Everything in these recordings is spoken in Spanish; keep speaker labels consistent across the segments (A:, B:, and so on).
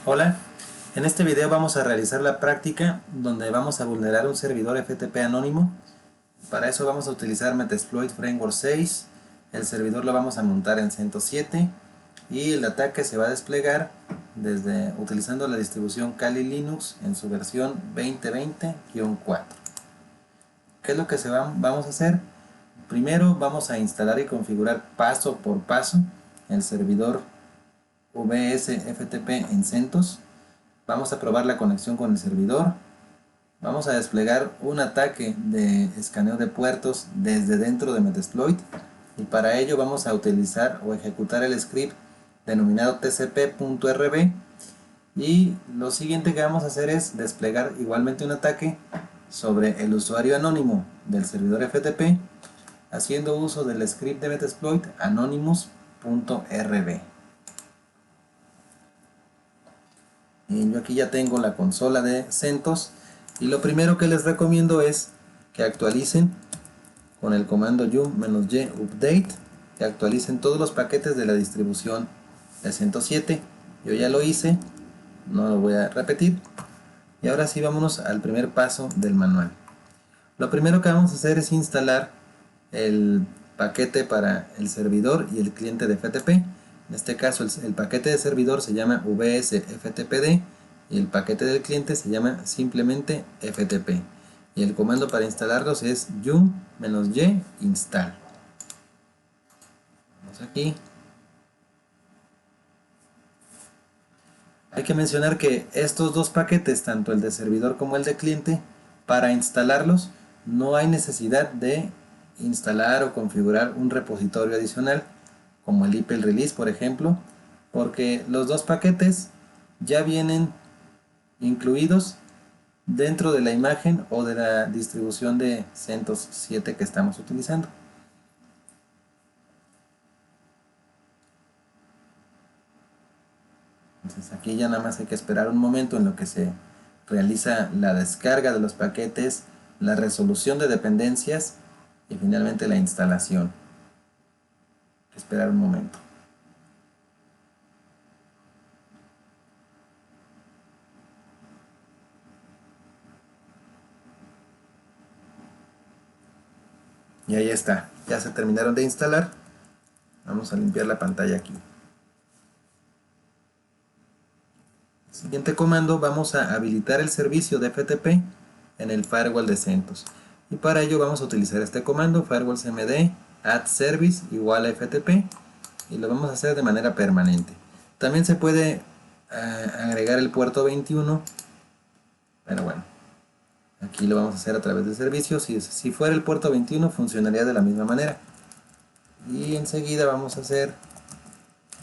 A: Hola, en este video vamos a realizar la práctica donde vamos a vulnerar un servidor FTP anónimo. Para eso vamos a utilizar Metasploit Framework 6, el servidor lo vamos a montar en CentOS 7 y el ataque se va a desplegar utilizando la distribución Kali Linux en su versión 2020-4. ¿Qué es lo que vamos a hacer? Primero vamos a instalar y configurar paso por paso el servidor VS-FTP en CentOS. Vamos a probar la conexión con el servidor. Vamos a desplegar un ataque de escaneo de puertos desde dentro de Metasploit y para ello vamos a utilizar o ejecutar el script denominado tcp.rb y lo siguiente que vamos a hacer es desplegar igualmente un ataque sobre el usuario anónimo del servidor FTP haciendo uso del script de Metasploit anonymous.rb. Yo aquí ya tengo la consola de CentOS y lo primero que les recomiendo es que actualicen con el comando yum-y update, que actualicen todos los paquetes de la distribución de CentOS 7. Yo ya lo hice, no lo voy a repetir. Y ahora sí vámonos al primer paso del manual. Lo primero que vamos a hacer es instalar el paquete para el servidor y el cliente de FTP. En este caso el paquete de servidor se llama vsftpd y el paquete del cliente se llama simplemente ftp. Y el comando para instalarlos es yum-y install. Vamos aquí. Hay que mencionar que estos dos paquetes, tanto el de servidor como el de cliente, para instalarlos no hay necesidad de instalar o configurar un repositorio adicional como el IPEL Release, por ejemplo, porque los dos paquetes ya vienen incluidos dentro de la imagen o de la distribución de CentOS 7 que estamos utilizando. Entonces aquí ya nada más hay que esperar un momento en lo que se realiza la descarga de los paquetes, la resolución de dependencias y finalmente la instalación. Hay que esperar un momento. Y ahí está, ya se terminaron de instalar. Vamos a limpiar la pantalla aquí. Siguiente comando, vamos a habilitar el servicio de FTP en el firewall de CentOS. Y para ello vamos a utilizar este comando, firewallcmd add service igual a FTP, y lo vamos a hacer de manera permanente. También se puede agregar el puerto 21, pero bueno, aquí lo vamos a hacer a través del servicio. Si fuera el puerto 21 funcionaría de la misma manera. Y enseguida vamos a hacer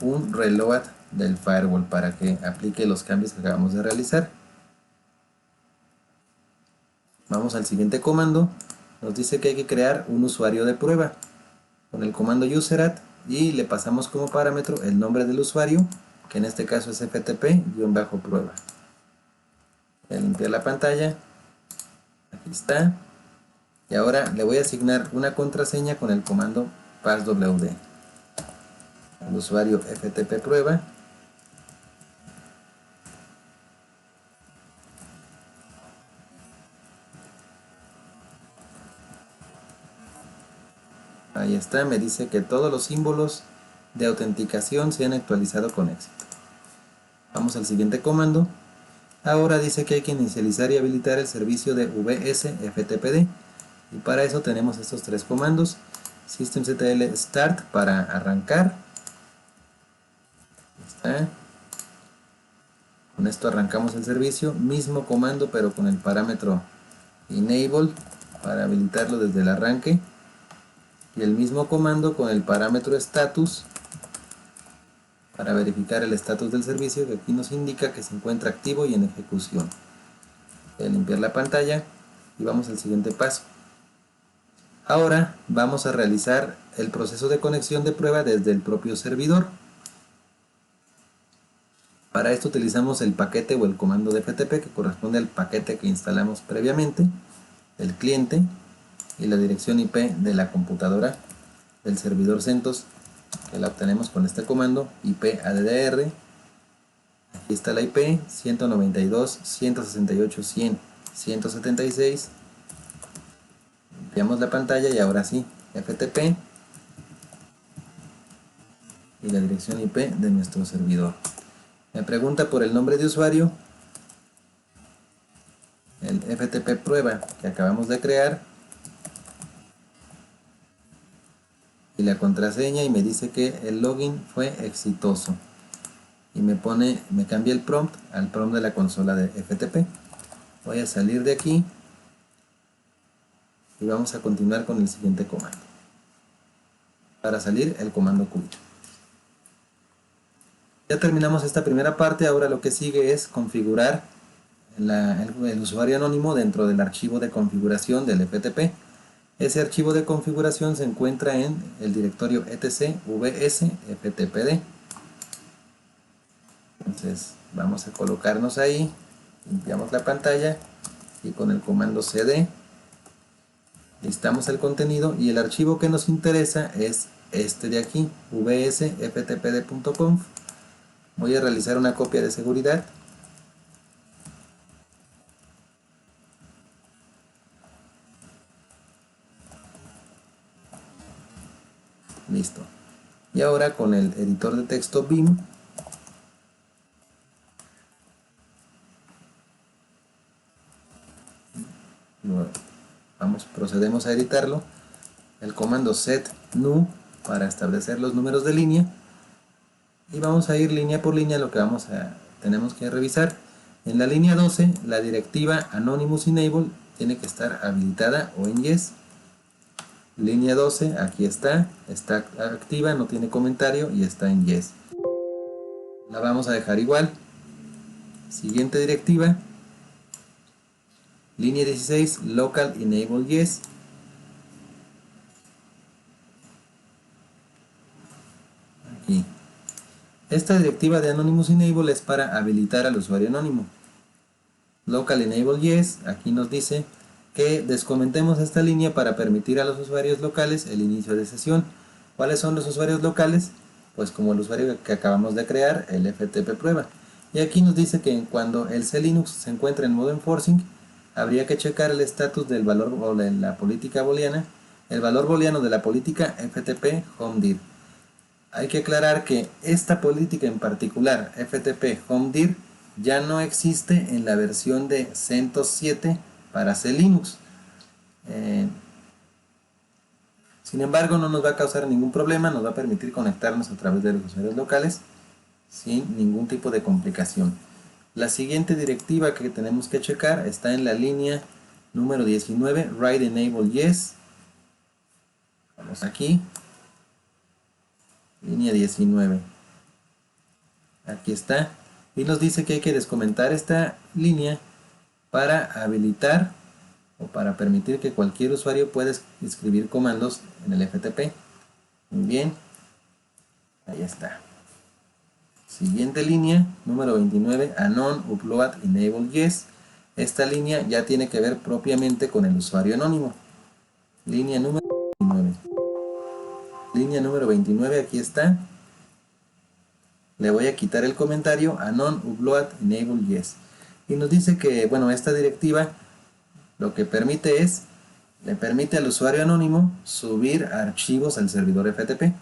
A: un reload del firewall para que aplique los cambios que acabamos de realizar. Vamos al siguiente comando. Nos dice que hay que crear un usuario de prueba con el comando userat y le pasamos como parámetro el nombre del usuario, que en este caso es ftp-prueba. Voy a limpiar la pantalla. Aquí está. Y ahora le voy a asignar una contraseña con el comando passwd al usuario ftp prueba. Ahí está, me dice que todos los símbolos de autenticación se han actualizado con éxito. Vamos al siguiente comando. Ahora dice que hay que inicializar y habilitar el servicio de vsftpd. Y para eso tenemos estos tres comandos. systemctl start para arrancar. Ahí está. Con esto arrancamos el servicio. Mismo comando pero con el parámetro enable para habilitarlo desde el arranque. Y el mismo comando con el parámetro status para verificar el estatus del servicio, que aquí nos indica que se encuentra activo y en ejecución. Voy a limpiar la pantalla y vamos al siguiente paso. Ahora vamos a realizar el proceso de conexión de prueba desde el propio servidor. Para esto utilizamos el paquete o el comando de FTP que corresponde al paquete que instalamos previamente, el cliente y la dirección IP de la computadora del servidor CentOS, que la obtenemos con este comando, IP addr. Aquí Aquí está la IP 192.168.100.176. Limpiamos la pantalla y ahora sí, FTP y la dirección IP de nuestro servidor. Me pregunta por el nombre de usuario, el FTP prueba que acabamos de crear, y la contraseña, y me dice que el login fue exitoso. Y me cambia el prompt al prompt de la consola de FTP. Voy a salir de aquí y vamos a continuar con el siguiente comando. Para salir, el comando quit. Ya terminamos esta primera parte. Ahora lo que sigue es configurar el usuario anónimo dentro del archivo de configuración del FTP. Ese archivo de configuración se encuentra en el directorio etc vs ftpd. Entonces vamos a colocarnos ahí, limpiamos la pantalla y con el comando cd listamos el contenido, y el archivo que nos interesa es este de aquí, vsftpd.conf. Voy a realizar una copia de seguridad. Listo. Y ahora con el editor de texto Vim procedemos a editarlo. El comando set nu para establecer los números de línea, y vamos a ir línea por línea. Lo que tenemos que revisar en la línea 12, la directiva Anonymous Enable tiene que estar habilitada o en yes. Línea 12, aquí está activa, no tiene comentario y está en yes. La vamos a dejar igual. Siguiente directiva, línea 16, local enable yes. Aquí. Esta directiva de Anonymous Enable es para habilitar al usuario anónimo. Local enable yes, aquí nos dice que descomentemos esta línea para permitir a los usuarios locales el inicio de sesión. ¿Cuáles son los usuarios locales? Pues como el usuario que acabamos de crear, el FTP prueba. Y aquí nos dice que cuando el C-Linux se encuentra en modo enforcing, habría que checar el estatus del valor o de la política booleana, el valor booleano de la política FTP HOMEDIR. Hay que aclarar que esta política en particular, FTP HOMEDIR, ya no existe en la versión de CentOS 7 para C-Linux. Sin embargo, no nos va a causar ningún problema, nos va a permitir conectarnos a través de los usuarios locales sin ningún tipo de complicación. La siguiente directiva que tenemos que checar está en la línea número 19, Write Enable Yes. Vamos aquí, línea 19. Aquí está. Y nos dice que hay que descomentar esta línea para habilitar o para permitir que cualquier usuario pueda escribir comandos en el FTP. Muy bien, ahí está. Siguiente línea, número 29, Anon Upload Enable Yes. Esta línea ya tiene que ver propiamente con el usuario anónimo. Línea número 29. Línea número 29, aquí está. Le voy a quitar el comentario Anon Upload Enable Yes. Y nos dice que, bueno, esta directiva lo que permite es, le permite al usuario anónimo subir archivos al servidor FTP.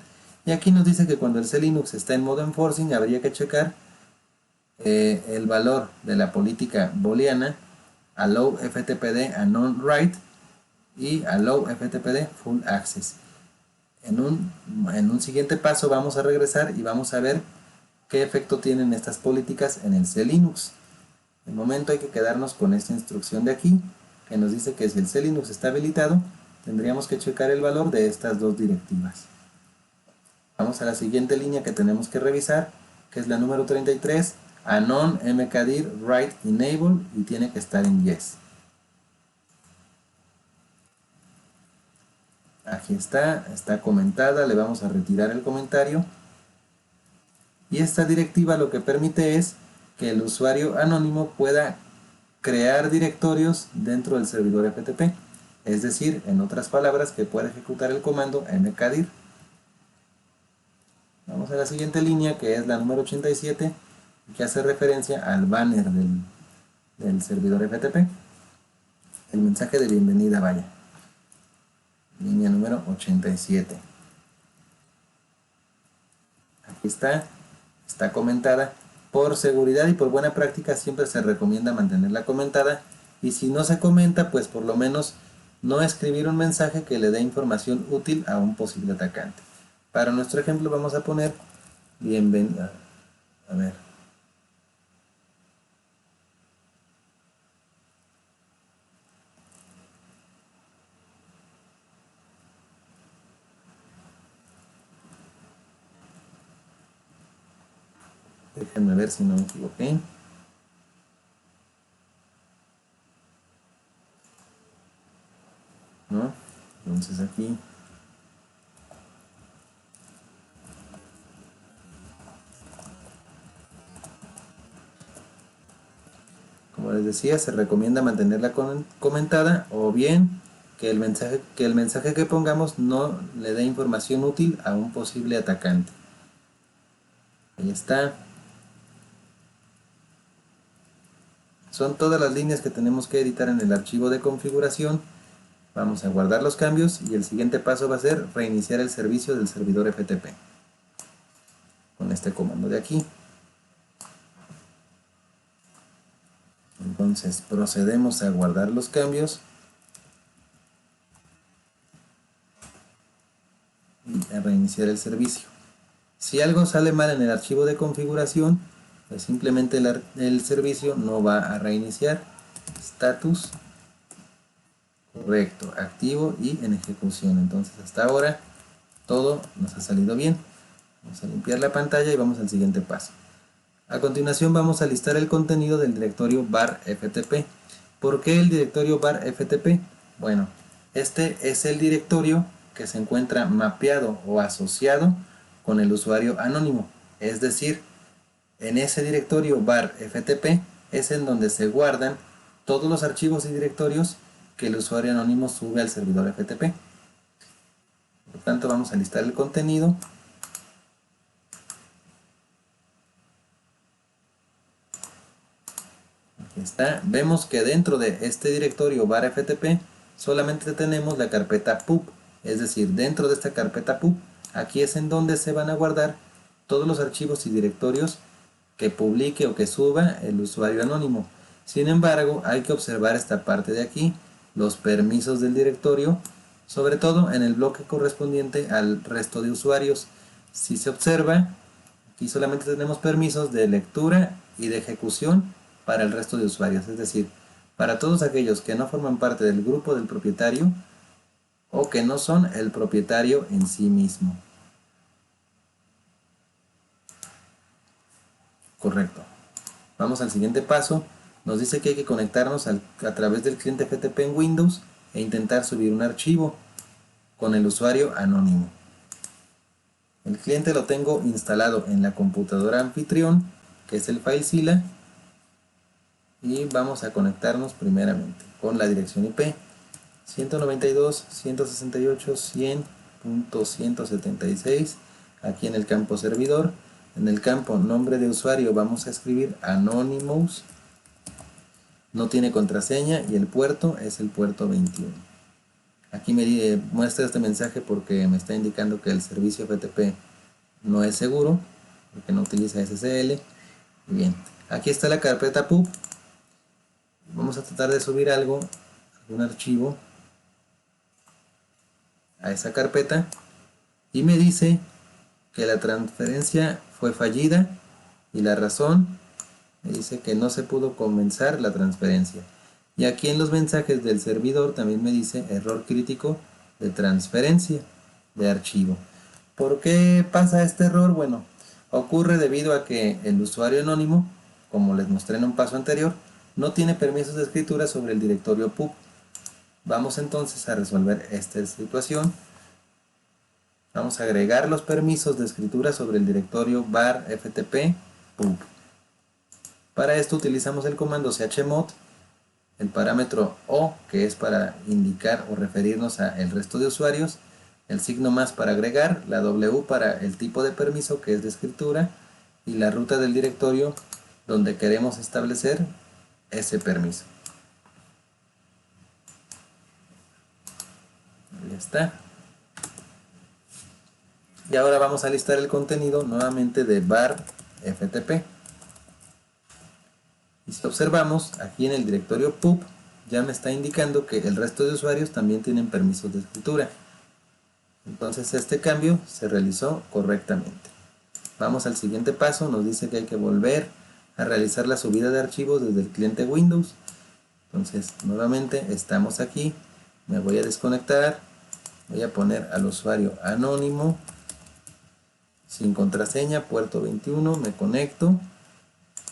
A: Y aquí nos dice que cuando el C-Linux está en modo enforcing, habría que checar el valor de la política booleana allow ftpd anon write y allow ftpd full access. En un siguiente paso vamos a regresar y vamos a ver qué efecto tienen estas políticas en el C-Linux. De momento hay que quedarnos con esta instrucción de aquí, que nos dice que si el C-Linux está habilitado, tendríamos que checar el valor de estas dos directivas. Vamos a la siguiente línea que tenemos que revisar, que es la número 33, Anon mkdir write enable, y tiene que estar en yes. Aquí está comentada, le vamos a retirar el comentario. Y esta directiva lo que permite es que el usuario anónimo pueda crear directorios dentro del servidor FTP. Es decir, en otras palabras, que pueda ejecutar el comando mkdir. Vamos a la siguiente línea, que es la número 87, que hace referencia al banner del servidor FTP. El mensaje de bienvenida, vaya. Línea número 87. Aquí está comentada. Por seguridad y por buena práctica siempre se recomienda mantenerla comentada, y si no se comenta, pues por lo menos no escribir un mensaje que le dé información útil a un posible atacante. Para nuestro ejemplo vamos a poner bienvenida. A ver. Déjenme ver si no me equivoqué. ¿No? Entonces aquí como les decía, se recomienda mantenerla comentada, o bien que el mensaje que pongamos no le dé información útil a un posible atacante. Ahí está. Son todas las líneas que tenemos que editar en el archivo de configuración. Vamos a guardar los cambios y el siguiente paso va a ser reiniciar el servicio del servidor FTP con este comando de aquí. Entonces procedemos a guardar los cambios y a reiniciar el servicio. Si algo sale mal en el archivo de configuración, pues simplemente el servicio no va a reiniciar. Status correcto, activo y en ejecución. Entonces hasta ahora todo nos ha salido bien. Vamos a limpiar la pantalla y vamos al siguiente paso. A continuación vamos a listar el contenido del directorio var ftp. ¿Por qué el directorio var ftp? Bueno, este es el directorio que se encuentra mapeado o asociado con el usuario anónimo. Es decir, en ese directorio var ftp es en donde se guardan todos los archivos y directorios que el usuario anónimo sube al servidor FTP. Por lo tanto, vamos a listar el contenido. Aquí está. Vemos que dentro de este directorio var ftp solamente tenemos la carpeta pub. Es decir, dentro de esta carpeta pub, aquí es en donde se van a guardar todos los archivos y directorios que publique o que suba el usuario anónimo. Sin embargo, hay que observar esta parte de aquí, los permisos del directorio, sobre todo en el bloque correspondiente al resto de usuarios. Si se observa, aquí solamente tenemos permisos de lectura y de ejecución para el resto de usuarios, es decir, para todos aquellos que no forman parte del grupo del propietario o que no son el propietario en sí mismo. Correcto. Vamos al siguiente paso. Nos dice que hay que conectarnos a través del cliente FTP en Windows e intentar subir un archivo con el usuario anónimo. El cliente lo tengo instalado en la computadora anfitrión, que es el FileZilla, y vamos a conectarnos primeramente con la dirección IP 192.168.100.176 aquí en el campo servidor. En el campo nombre de usuario vamos a escribir Anonymous, no tiene contraseña y el puerto es el puerto 21. Aquí me muestra este mensaje porque me está indicando que el servicio FTP no es seguro, porque no utiliza SSL. Bien, aquí está la carpeta pub. Vamos a tratar de subir algún archivo a esa carpeta y me dice que la transferencia fue fallida y la razón me dice que no se pudo comenzar la transferencia. Y aquí en los mensajes del servidor también me dice error crítico de transferencia de archivo. ¿Por qué pasa este error? Bueno, ocurre debido a que el usuario anónimo, como les mostré en un paso anterior, no tiene permisos de escritura sobre el directorio pub. Vamos entonces a resolver esta situación. Vamos a agregar los permisos de escritura sobre el directorio var ftp pub. Para esto utilizamos el comando chmod, el parámetro O, que es para indicar o referirnos al resto de usuarios, el signo más para agregar, la W para el tipo de permiso, que es de escritura, y la ruta del directorio donde queremos establecer ese permiso. Ya está. Y ahora vamos a listar el contenido nuevamente de var ftp. Y si observamos, aquí en el directorio pub ya me está indicando que el resto de usuarios también tienen permisos de escritura. Entonces este cambio se realizó correctamente. Vamos al siguiente paso, nos dice que hay que volver a realizar la subida de archivos desde el cliente Windows. Entonces nuevamente estamos aquí, me voy a desconectar, voy a poner al usuario anónimo, sin contraseña, puerto 21, me conecto,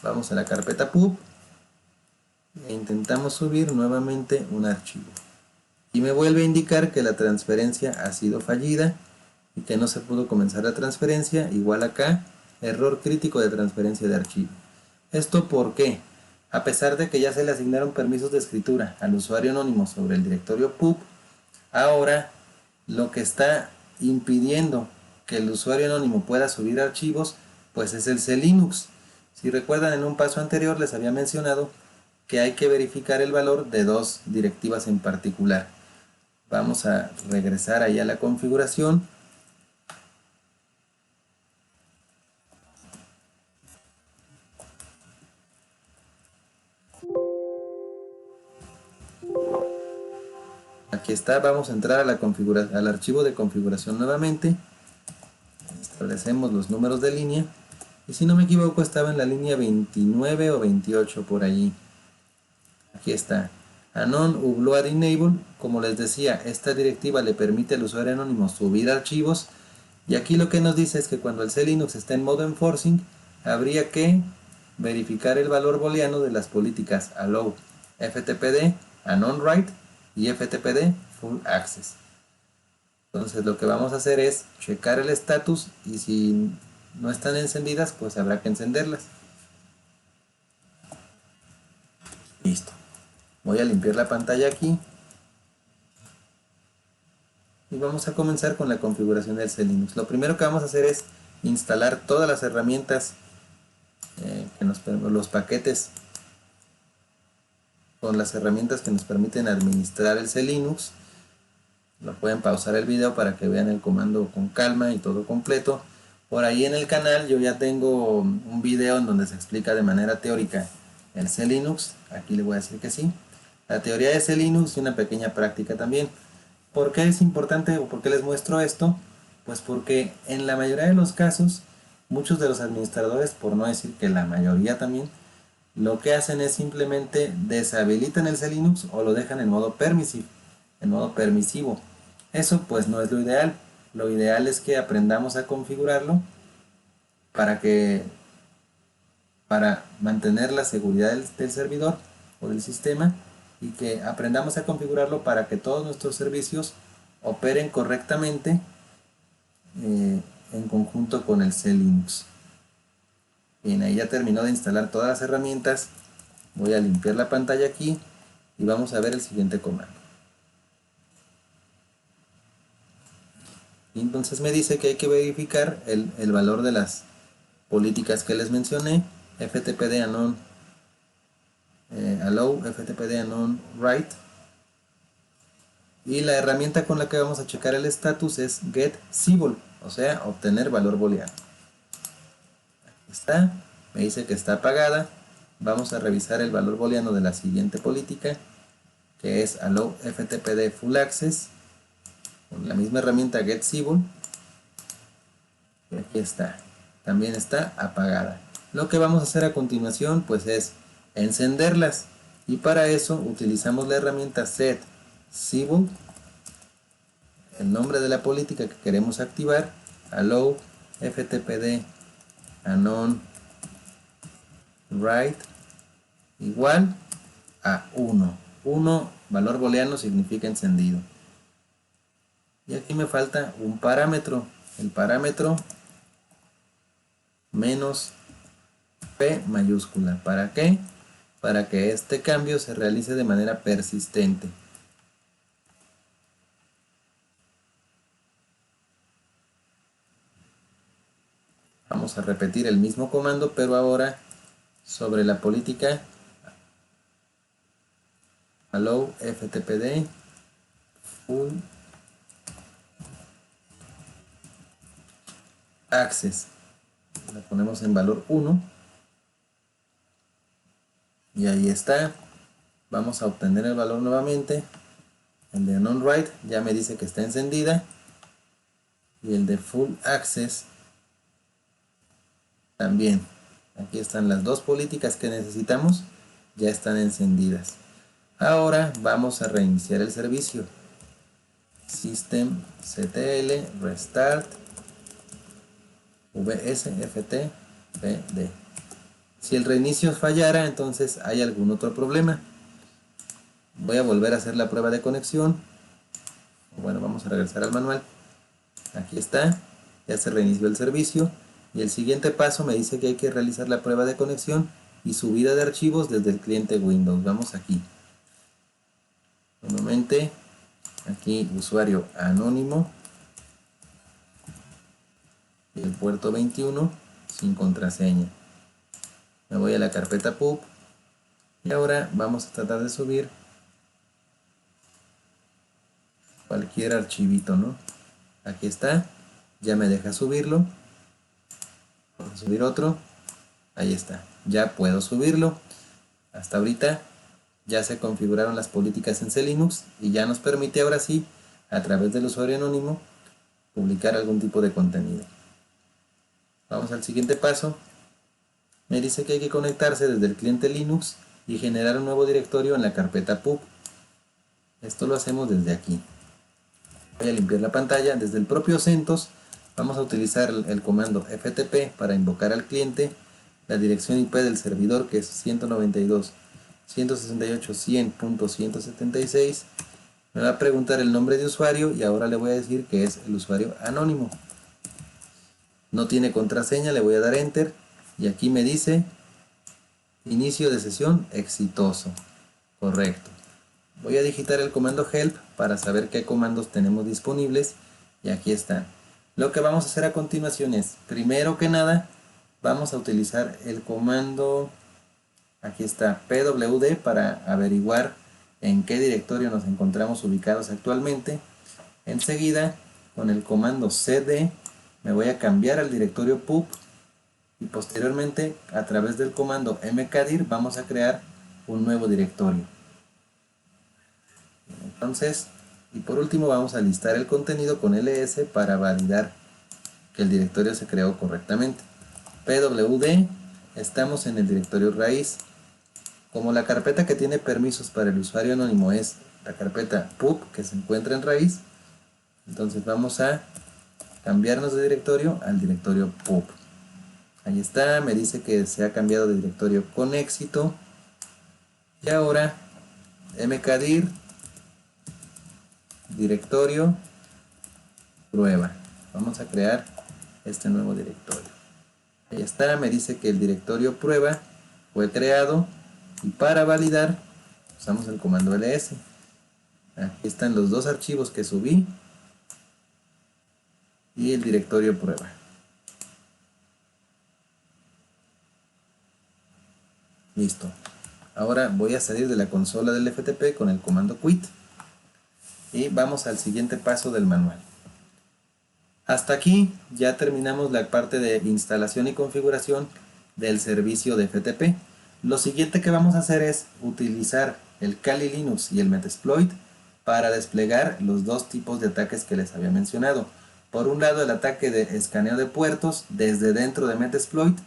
A: vamos a la carpeta pub e intentamos subir nuevamente un archivo. Y me vuelve a indicar que la transferencia ha sido fallida y que no se pudo comenzar la transferencia, igual acá, error crítico de transferencia de archivo. ¿Esto por qué? A pesar de que ya se le asignaron permisos de escritura al usuario anónimo sobre el directorio pub, ahora lo que está impidiendo que el usuario anónimo pueda subir archivos, pues es el C-Linux. Si recuerdan, en un paso anterior les había mencionado que hay que verificar el valor de dos directivas en particular. Vamos a regresar ahí a la configuración. Aquí está, vamos a entrar a la al archivo de configuración nuevamente. Establecemos los números de línea. Y si no me equivoco estaba en la línea 29 o 28 por allí. Aquí está. Anon upload enable. Como les decía, esta directiva le permite al usuario anónimo subir archivos. Y aquí lo que nos dice es que cuando el C-Linux está en modo enforcing, habría que verificar el valor booleano de las políticas allow, ftpd, anon write y ftpd full access. Entonces lo que vamos a hacer es checar el status y si no están encendidas, pues habrá que encenderlas. Listo. Voy a limpiar la pantalla aquí y vamos a comenzar con la configuración del C-Linux. Lo primero que vamos a hacer es instalar todas las herramientas, los paquetes con las herramientas que nos permiten administrar el C-Linux. Lo pueden pausar el video para que vean el comando con calma y todo completo. Por ahí en el canal yo ya tengo un video en donde se explica de manera teórica el C-Linux. Aquí le voy a decir que sí. La teoría de C-Linux y una pequeña práctica también. ¿Por qué es importante o por qué les muestro esto? Pues porque en la mayoría de los casos, muchos de los administradores, por no decir que la mayoría también, lo que hacen es simplemente deshabilitan el C-Linux o lo dejan en modo permissive, en modo permisivo. Eso pues no es lo ideal. Lo ideal es que aprendamos a configurarlo para mantener la seguridad del servidor o del sistema, y que aprendamos a configurarlo para que todos nuestros servicios operen correctamente en conjunto con el C-Linux. Bien, ahí ya terminó de instalar todas las herramientas. Voy a limpiar la pantalla aquí y vamos a ver el siguiente comando. Y entonces me dice que hay que verificar el valor de las políticas que les mencioné: ftpd anon allow, ftpd anon write, y la herramienta con la que vamos a checar el status es get symbol, o sea, obtener valor booleano. Aquí está, me dice que está apagada. Vamos a revisar el valor booleano de la siguiente política, que es allow ftpd full access, con la misma herramienta get symbol. Y aquí está, también está apagada. Lo que vamos a hacer a continuación pues es encenderlas, y para eso utilizamos la herramienta set symbol, el nombre de la política que queremos activar, allow ftpd anon write igual a 1. 1 valor booleano significa encendido. Y aquí me falta un parámetro, el parámetro menos P mayúscula. ¿Para qué? Para que este cambio se realice de manera persistente. Vamos a repetir el mismo comando, pero ahora sobre la política allow ftpd full access. La ponemos en valor 1 y ahí está. Vamos a obtener el valor nuevamente. El de non-write ya me dice que está encendida y el de full access también. Aquí están las dos políticas que necesitamos, ya están encendidas. Ahora vamos a reiniciar el servicio. systemctl restart vsftpd. Si el reinicio fallara, entonces hay algún otro problema. Voy a volver a hacer la prueba de conexión. Bueno, vamos a regresar al manual. Aquí está, ya se reinició el servicio. Y el siguiente paso me dice que hay que realizar la prueba de conexión y subida de archivos desde el cliente Windows. Vamos aquí. Nuevamente, aquí usuario anónimo. Y el puerto 21 sin contraseña. Me voy a la carpeta pub. Y ahora vamos a tratar de subir cualquier archivito, ¿no? Aquí está. Ya me deja subirlo. Vamos a subir otro. Ahí está. Ya puedo subirlo. Hasta ahorita ya se configuraron las políticas en C-Linux y ya nos permite ahora sí, a través del usuario anónimo, publicar algún tipo de contenido. Vamos al siguiente paso. Me dice que hay que conectarse desde el cliente Linux y generar un nuevo directorio en la carpeta pub. Esto lo hacemos desde aquí. Voy a limpiar la pantalla. Desde el propio CentOS vamos a utilizar el comando ftp para invocar al cliente. La dirección IP del servidor, que es 192.168.100.176. Me va a preguntar el nombre de usuario y ahora le voy a decir que es el usuario anónimo. No tiene contraseña, le voy a dar enter y aquí me dice inicio de sesión exitoso. Correcto. Voy a digitar el comando help para saber qué comandos tenemos disponibles y aquí están. Lo que vamos a hacer a continuación es, primero que nada, vamos a utilizar el comando, aquí está, pwd, para averiguar en qué directorio nos encontramos ubicados actualmente. Enseguida, con el comando cd, me voy a cambiar al directorio pub y posteriormente, a través del comando mkdir, vamos a crear un nuevo directorio. Entonces, y por último vamos a listar el contenido con ls para validar que el directorio se creó correctamente. pwd, estamos en el directorio raíz. Como la carpeta que tiene permisos para el usuario anónimo es la carpeta pub que se encuentra en raíz, entonces vamos a cambiarnos de directorio al directorio pub. Ahí está, me dice que se ha cambiado de directorio con éxito. Y ahora mkdir directorio prueba. Vamos a crear este nuevo directorio. Ahí está, me dice que el directorio prueba fue creado y para validar usamos el comando ls. Aquí están los dos archivos que subí y el directorio prueba. Listo. Ahora voy a salir de la consola del FTP con el comando quit y vamos al siguiente paso del manual. Hasta aquí ya terminamos la parte de instalación y configuración del servicio de FTP. Lo siguiente que vamos a hacer es utilizar el Kali Linux y el Metasploit para desplegar los dos tipos de ataques que les había mencionado. Por un lado, el ataque de escaneo de puertos desde dentro de Metasploit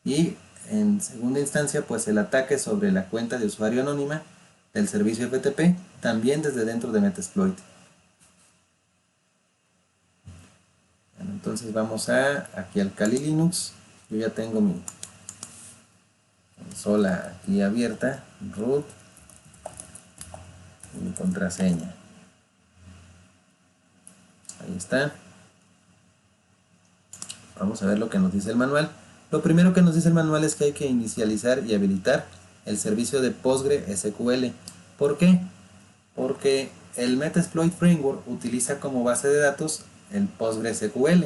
A: y en segunda instancia, pues el ataque sobre la cuenta de usuario anónima del servicio FTP también desde dentro de Metasploit. Bueno, entonces vamos aquí al Kali Linux. Yo ya tengo mi consola aquí abierta, root y mi contraseña. Ahí está. Vamos a ver lo que nos dice el manual. Lo primero que nos dice el manual es que hay que inicializar y habilitar el servicio de PostgreSQL. ¿Por qué? Porque el Metasploit Framework utiliza como base de datos el PostgreSQL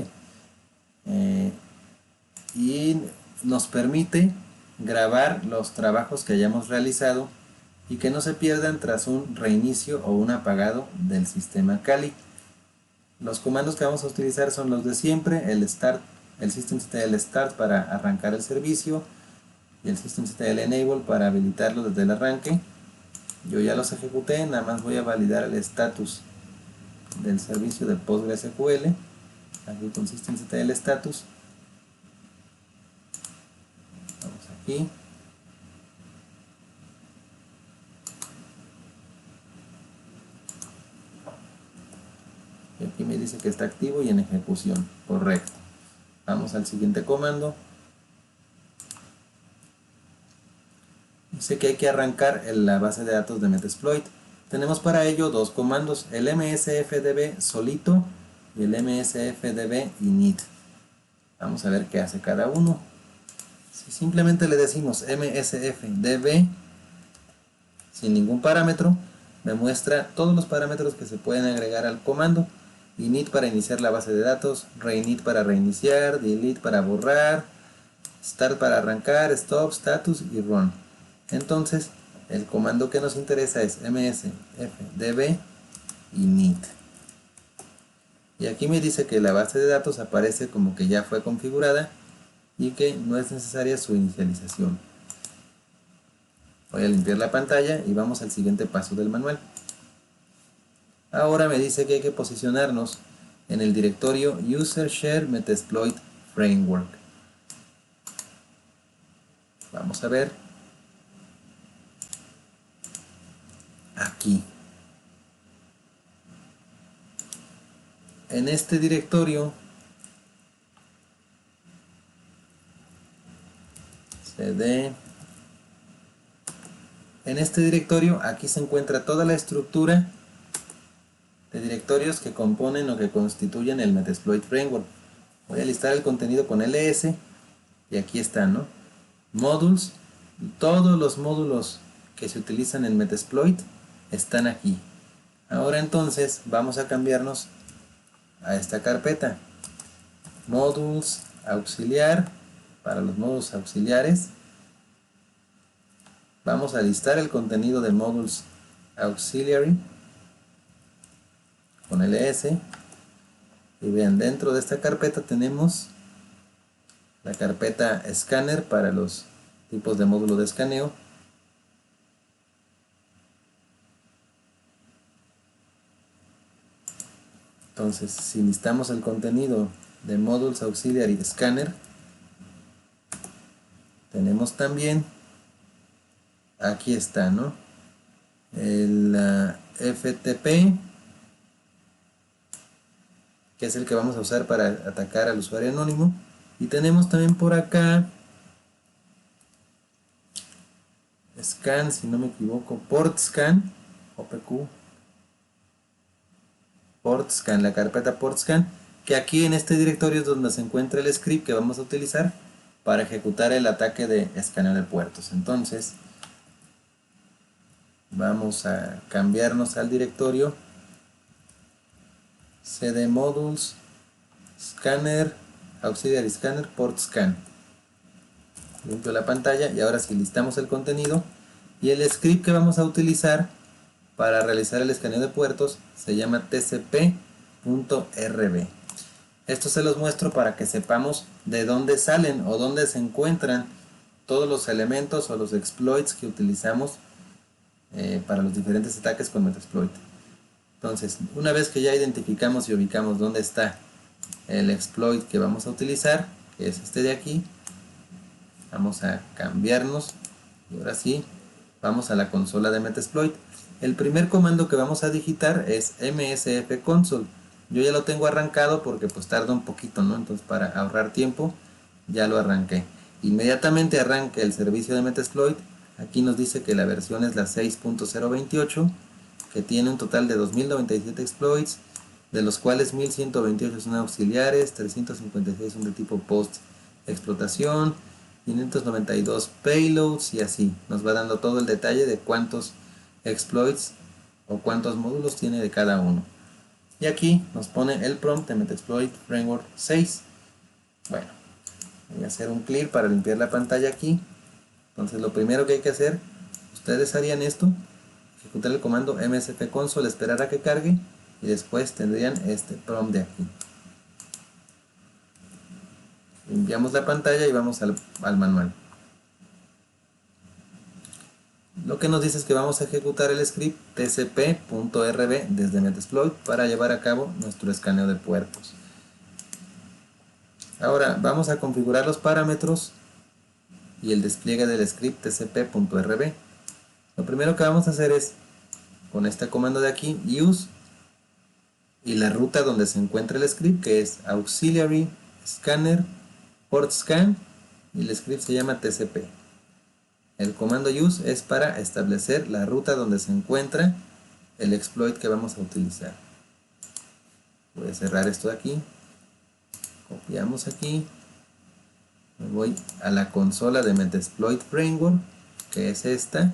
A: y nos permite grabar los trabajos que hayamos realizado y que no se pierdan tras un reinicio o un apagado del sistema Kali. Los comandos que vamos a utilizar son los de siempre: el start, el systemctl start para arrancar el servicio y el systemctl enable para habilitarlo desde el arranque. Yo ya los ejecuté, nada más voy a validar el status del servicio de PostgreSQL, aquí con systemctl status. Vamos aquí. Y aquí me dice que está activo y en ejecución. Correcto. Vamos al siguiente comando. Dice que hay que arrancar la base de datos de Metasploit. Tenemos para ello dos comandos, el msfdb solito y el msfdb init. Vamos a ver qué hace cada uno. Si simplemente le decimos msfdb sin ningún parámetro, me muestra todos los parámetros que se pueden agregar al comando. Init para iniciar la base de datos, reinit para reiniciar, delete para borrar, start para arrancar, stop, status y run. Entonces, el comando que nos interesa es msfdb init. Y aquí me dice que la base de datos aparece como que ya fue configurada y que no es necesaria su inicialización. Voy a limpiar la pantalla y vamos al siguiente paso del manual. Ahora me dice que hay que posicionarnos en el directorio User Share Metasploit Framework. Vamos a ver. Aquí. En este directorio cd. En este directorio aquí se encuentra toda la estructura de directorios que componen o que constituyen el Metasploit Framework. Voy a listar el contenido con ls y aquí están, ¿no? Modules, todos los módulos que se utilizan en Metasploit están aquí. Ahora entonces vamos a cambiarnos a esta carpeta. Modules auxiliar, para los módulos auxiliares. Vamos a listar el contenido de Modules Auxiliary con ls. Y vean, dentro de esta carpeta tenemos la carpeta Scanner para los tipos de módulo de escaneo. Entonces, si listamos el contenido de Modules Auxiliary Scanner, tenemos también, aquí está, ¿no? El FTP, que es el que vamos a usar para atacar al usuario anónimo. Y tenemos también por acá Scan, si no me equivoco, PortScan, OPQ, PortScan, la carpeta PortScan, que aquí en este directorio es donde se encuentra el script que vamos a utilizar para ejecutar el ataque de escaneo de puertos. Entonces, vamos a cambiarnos al directorio cd modules scanner auxiliary scanner PortScan. Limpio la pantalla y ahora sí listamos el contenido y el script que vamos a utilizar para realizar el escaneo de puertos se llama tcp.rb. Esto se los muestro para que sepamos de dónde salen o dónde se encuentran todos los elementos o los exploits que utilizamos para los diferentes ataques con Metasploit. Entonces, una vez que ya identificamos y ubicamos dónde está el exploit que vamos a utilizar, que es este de aquí, vamos a cambiarnos y ahora sí, vamos a la consola de Metasploit. El primer comando que vamos a digitar es msfconsole. Yo ya lo tengo arrancado porque pues tarda un poquito, ¿no? Entonces, para ahorrar tiempo, ya lo arranqué. Inmediatamente arranque el servicio de Metasploit. Aquí nos dice que la versión es la 6.028, que tiene un total de 2097 exploits, de los cuales 1128 son auxiliares, 356 son de tipo post explotación, 592 payloads y así. Nos va dando todo el detalle de cuántos exploits o cuántos módulos tiene de cada uno. Y aquí nos pone el prompt de Metasploit Framework 6. Bueno, voy a hacer un clear para limpiar la pantalla aquí. Entonces lo primero que hay que hacer, ustedes harían esto, ejecutar el comando msf console, esperar a que cargue y después tendrían este prompt de aquí. Limpiamos la pantalla y vamos al manual. Lo que nos dice es que vamos a ejecutar el script tcp.rb desde Metasploit para llevar a cabo nuestro escaneo de puertos. Ahora vamos a configurar los parámetros y el despliegue del script tcp.rb. Lo primero que vamos a hacer es, con este comando de aquí, use, y la ruta donde se encuentra el script, que es auxiliary scanner port scan, y el script se llama tcp. El comando use es para establecer la ruta donde se encuentra el exploit que vamos a utilizar. Voy a cerrar esto de aquí, copiamos aquí, me voy a la consola de Metasploit Framework, que es esta,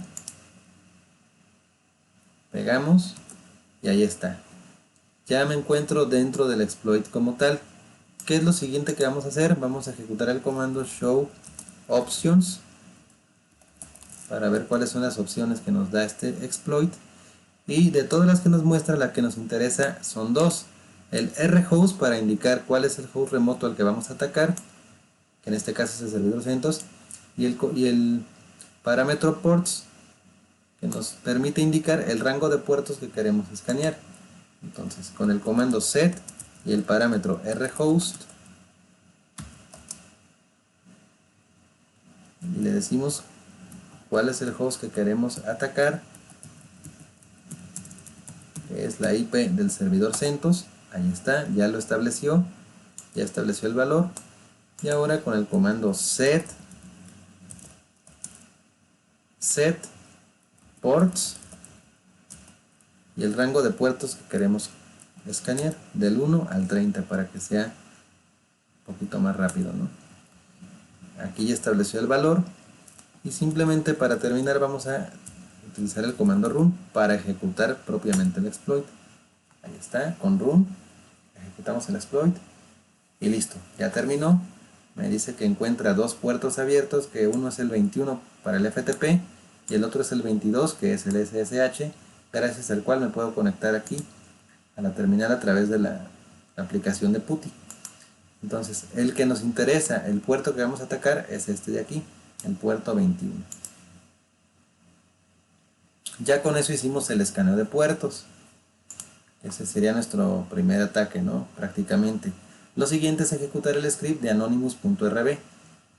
A: pegamos y ahí está. Ya me encuentro dentro del exploit como tal. ¿Qué es lo siguiente que vamos a hacer? Vamos a ejecutar el comando show options para ver cuáles son las opciones que nos da este exploit. Y de todas las que nos muestra, la que nos interesa son dos. El rhost para indicar cuál es el host remoto al que vamos a atacar, que en este caso es el servidor CentOS, y el parámetro ports, que nos permite indicar el rango de puertos que queremos escanear. Entonces, con el comando set y el parámetro rhost, y le decimos cuál es el host que queremos atacar, que es la IP del servidor CentOS. Ahí está, ya lo estableció, ya estableció el valor. Y ahora con el comando set ports y el rango de puertos que queremos escanear, del 1 al 30, para que sea un poquito más rápido, ¿no? Aquí ya estableció el valor y simplemente para terminar vamos a utilizar el comando run para ejecutar propiamente el exploit. Ahí está, con run ejecutamos el exploit y listo, ya terminó. Me dice que encuentra dos puertos abiertos, que uno es el 21 para el FTP y el otro es el 22, que es el SSH, gracias al cual me puedo conectar aquí a la terminal a través de la aplicación de PuTTY. Entonces, el que nos interesa, el puerto que vamos a atacar es este de aquí, el puerto 21. Ya con eso hicimos el escaneo de puertos. Ese sería nuestro primer ataque, ¿no? Prácticamente. Lo siguiente es ejecutar el script de anonymous.rb.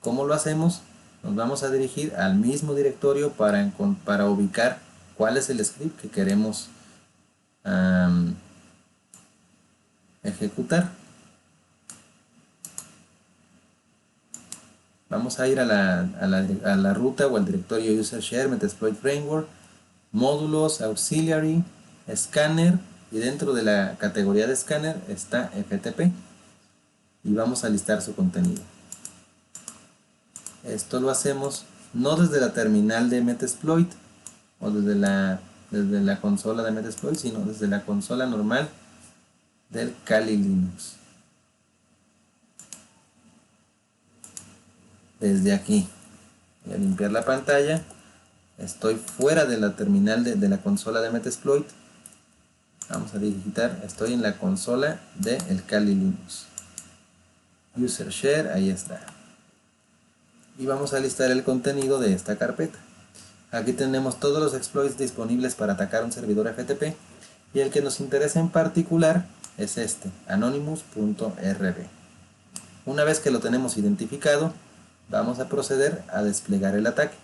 A: ¿Cómo lo hacemos? Nos vamos a dirigir al mismo directorio para ubicar cuál es el script que queremos ejecutar. Vamos a ir a la ruta o al directorio user share metasploit framework, módulos, auxiliary, scanner, y dentro de la categoría de scanner está FTP y vamos a listar su contenido. Esto lo hacemos no desde la terminal de Metasploit o desde la consola de Metasploit, sino desde la consola normal del Kali Linux. Desde aquí voy a limpiar la pantalla. Estoy fuera de la terminal de la consola de Metasploit. Vamos a digitar, estoy en la consola del Kali Linux. User share, ahí está. Y vamos a listar el contenido de esta carpeta. Aquí tenemos todos los exploits disponibles para atacar un servidor FTP. Y el que nos interesa en particular es este, anonymous.rb. Una vez que lo tenemos identificado, vamos a proceder a desplegar el ataque.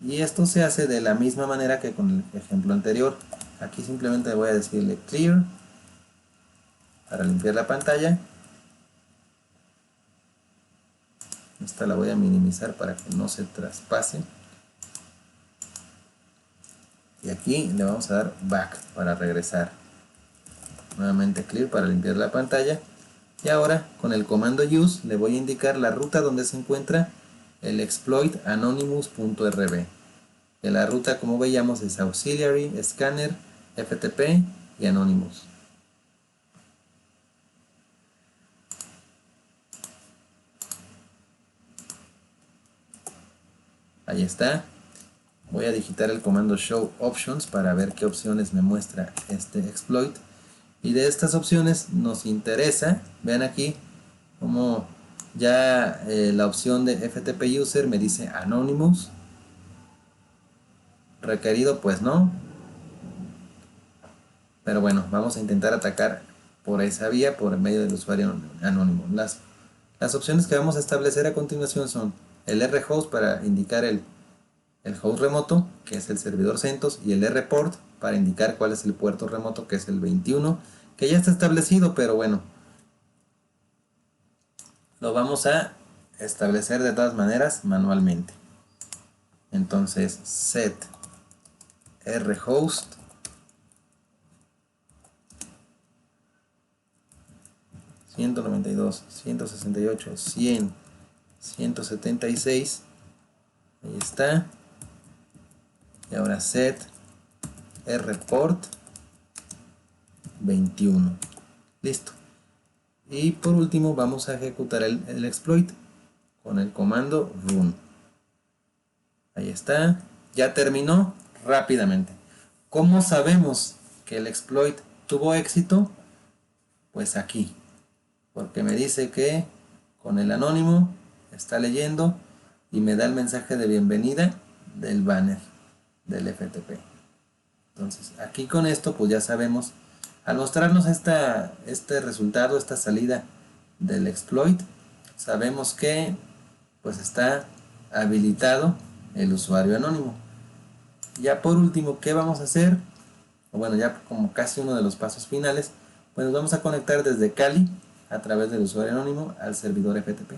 A: Y esto se hace de la misma manera que con el ejemplo anterior. Aquí simplemente voy a decirle clear para limpiar la pantalla. Esta la voy a minimizar para que no se traspase. Y aquí le vamos a dar back para regresar. Nuevamente clear para limpiar la pantalla. Y ahora con el comando use le voy a indicar la ruta donde se encuentra el exploit anonymous.rb. Que la ruta, como veíamos, es auxiliary, scanner, FTP y anonymous. Ahí está. Voy a digitar el comando show options para ver qué opciones me muestra este exploit. Y de estas opciones nos interesa, vean aquí, como ya la opción de FTP user me dice anonymous. Requerido pues no. Pero bueno, vamos a intentar atacar por esa vía, por medio del usuario anónimo. Las opciones que vamos a establecer a continuación son el rhost para indicar el host remoto, que es el servidor CentOS, y el rport para indicar cuál es el puerto remoto, que es el 21, que ya está establecido, pero bueno, lo vamos a establecer de todas maneras manualmente. Entonces, set rhost (192, 168, 100, 176), ahí está. Y ahora set rport 21. Listo. Y por último vamos a ejecutar el exploit con el comando run. Ahí está. Ya terminó rápidamente. ¿Cómo sabemos que el exploit tuvo éxito? Pues aquí. Porque me dice que con el anónimo está leyendo y me da el mensaje de bienvenida del banner del FTP. Entonces aquí con esto pues ya sabemos, al mostrarnos este resultado, esta salida del exploit, sabemos que pues está habilitado el usuario anónimo. Ya por último, ¿qué vamos a hacer? O bueno, ya como casi uno de los pasos finales, pues nos vamos a conectar desde Kali a través del usuario anónimo al servidor FTP.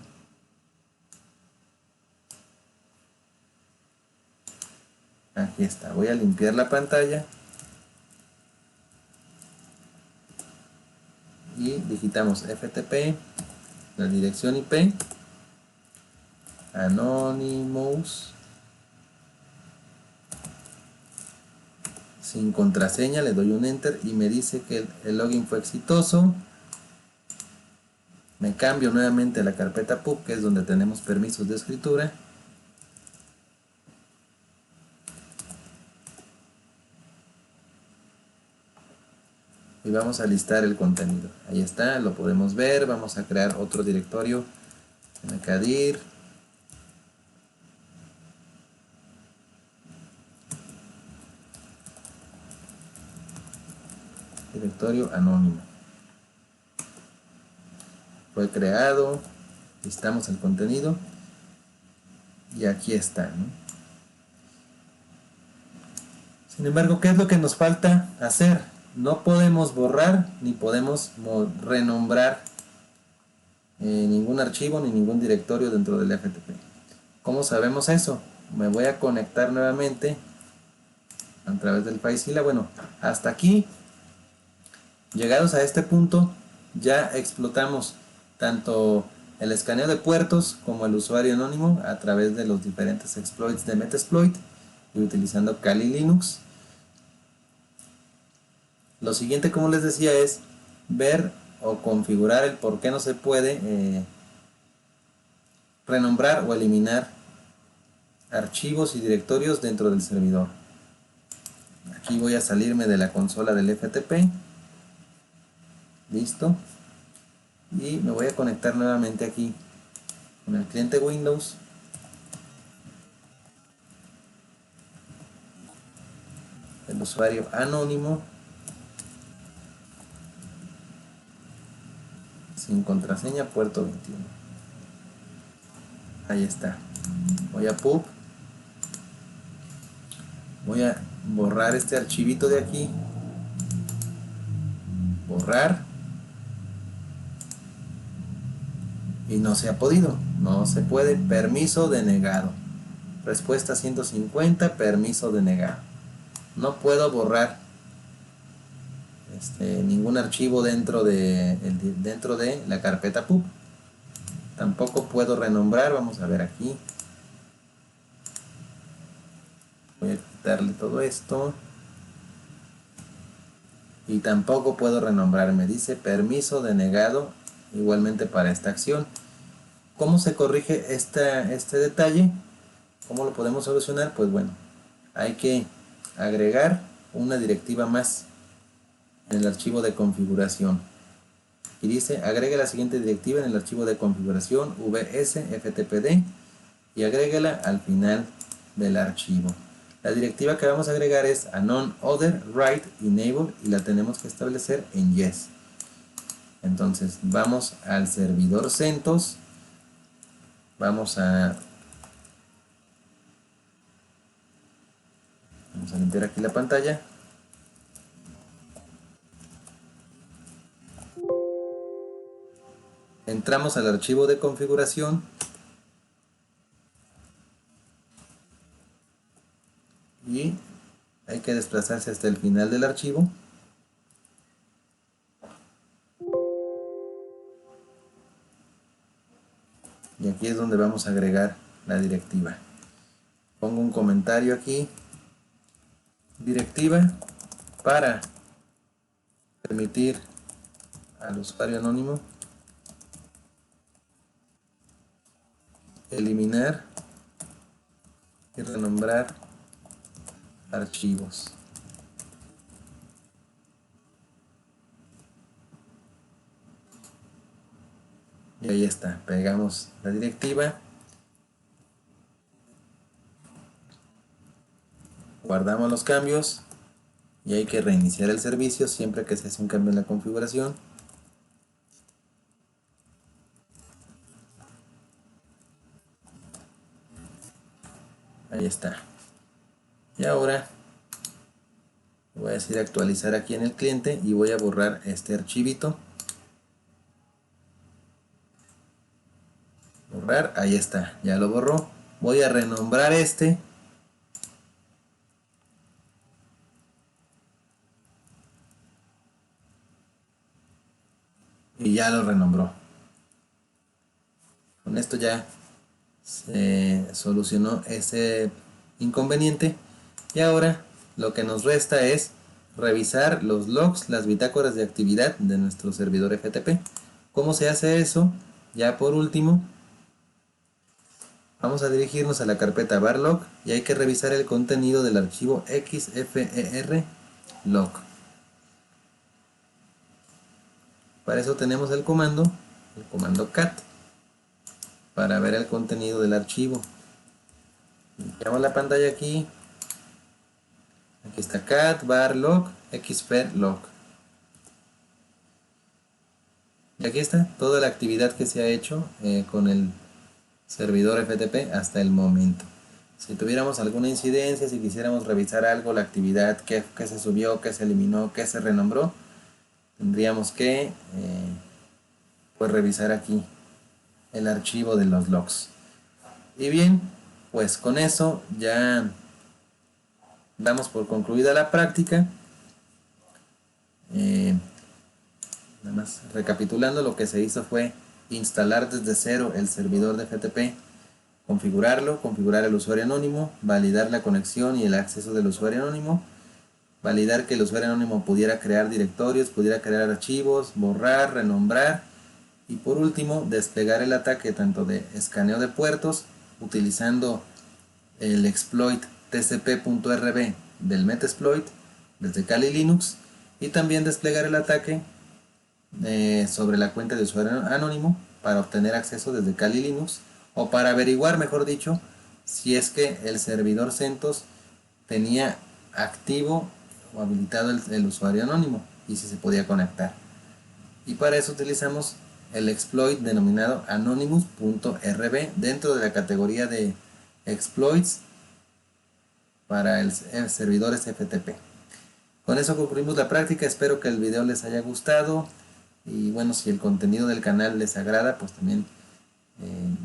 A: Aquí está, voy a limpiar la pantalla y digitamos FTP, la dirección IP, Anonymous, sin contraseña, le doy un enter y me dice que el login fue exitoso. Me cambio nuevamente a la carpeta pub, que es donde tenemos permisos de escritura. Y vamos a listar el contenido. Ahí está, lo podemos ver. Vamos a crear otro directorio en Akadir. Directorio anónimo. Fue creado. Listamos el contenido. Y aquí está, ¿no? Sin embargo, ¿qué es lo que nos falta hacer? No podemos borrar ni podemos renombrar ningún archivo ni ningún directorio dentro del FTP. ¿Cómo sabemos eso? Me voy a conectar nuevamente a través del FileZilla. Bueno, hasta aquí, llegados a este punto, ya explotamos tanto el escaneo de puertos como el usuario anónimo a través de los diferentes exploits de Metasploit y utilizando Kali Linux. Lo siguiente, como les decía, es ver o configurar el por qué no se puede renombrar o eliminar archivos y directorios dentro del servidor. Aquí voy a salirme de la consola del FTP. Listo. Y me voy a conectar nuevamente aquí con el cliente Windows. El usuario anónimo. Sin contraseña, puerto 21. Ahí está. Voy a pub. Voy a borrar este archivito de aquí. Borrar. Y no se ha podido. No se puede. Permiso denegado. Respuesta 150. Permiso denegado. No puedo borrar ningún archivo dentro de la carpeta pub. Tampoco puedo renombrar. Vamos a ver aquí. Voy a quitarle todo esto. Y tampoco puedo renombrar. Me dice permiso denegado igualmente para esta acción. ¿Cómo se corrige este detalle? ¿Cómo lo podemos solucionar? Pues bueno, hay que agregar una directiva más en el archivo de configuración. Y dice, agregue la siguiente directiva en el archivo de configuración vsftpd y agréguela al final del archivo. La directiva que vamos a agregar es anon other write enable y la tenemos que establecer en yes. Entonces vamos al servidor CentOS, vamos a limpiar aquí la pantalla. Entramos al archivo de configuración y hay que desplazarse hasta el final del archivo. Y aquí es donde vamos a agregar la directiva. Pongo un comentario aquí. Directiva para permitir al usuario anónimo eliminar y renombrar archivos. Y ahí está, pegamos la directiva, guardamos los cambios y hay que reiniciar el servicio siempre que se hace un cambio en la configuración. Ahí está. Y ahora voy a decir actualizar aquí en el cliente y voy a borrar este archivito. Borrar, ahí está, ya lo borró. Voy a renombrar este. Y ya lo renombró. Con esto ya se solucionó ese inconveniente. Y ahora lo que nos resta es revisar los logs, las bitácoras de actividad de nuestro servidor FTP. ¿Cómo se hace eso? Ya por último, vamos a dirigirnos a la carpeta varlog y hay que revisar el contenido del archivo xfer log. Para eso tenemos el comando cat para ver el contenido del archivo. Limpiamos la pantalla aquí. Aquí está cat var log xfer log. Y aquí está toda la actividad que se ha hecho con el servidor FTP hasta el momento. Si tuviéramos alguna incidencia, si quisiéramos revisar algo, la actividad que se subió, que se eliminó, que se renombró, tendríamos que pues revisar aquí el archivo de los logs. Y bien, pues con eso ya damos por concluida la práctica. Nada más recapitulando, lo que se hizo fue instalar desde cero el servidor de FTP, configurarlo, configurar el usuario anónimo, validar la conexión y el acceso del usuario anónimo, validar que el usuario anónimo pudiera crear directorios, pudiera crear archivos, borrar, renombrar y por último desplegar el ataque tanto de escaneo de puertos utilizando el exploit tcp.rb del Metasploit desde Kali Linux y también desplegar el ataque sobre la cuenta de usuario anónimo para obtener acceso desde Kali Linux o para averiguar, mejor dicho, si es que el servidor CentOS tenía activo o habilitado el usuario anónimo y si se podía conectar. Y para eso utilizamos el exploit denominado anonymous.rb dentro de la categoría de exploits para el servidor FTP. Con eso concluimos la práctica, espero que el video les haya gustado y bueno, si el contenido del canal les agrada, pues también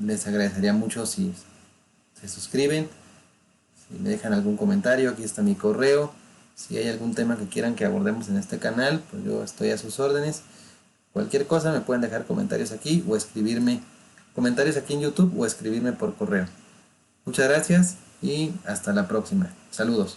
A: les agradecería mucho si se suscriben, si me dejan algún comentario, aquí está mi correo, si hay algún tema que quieran que abordemos en este canal, pues yo estoy a sus órdenes. Cualquier cosa me pueden dejar comentarios aquí o escribirme comentarios aquí en YouTube o escribirme por correo. Muchas gracias y hasta la próxima. Saludos.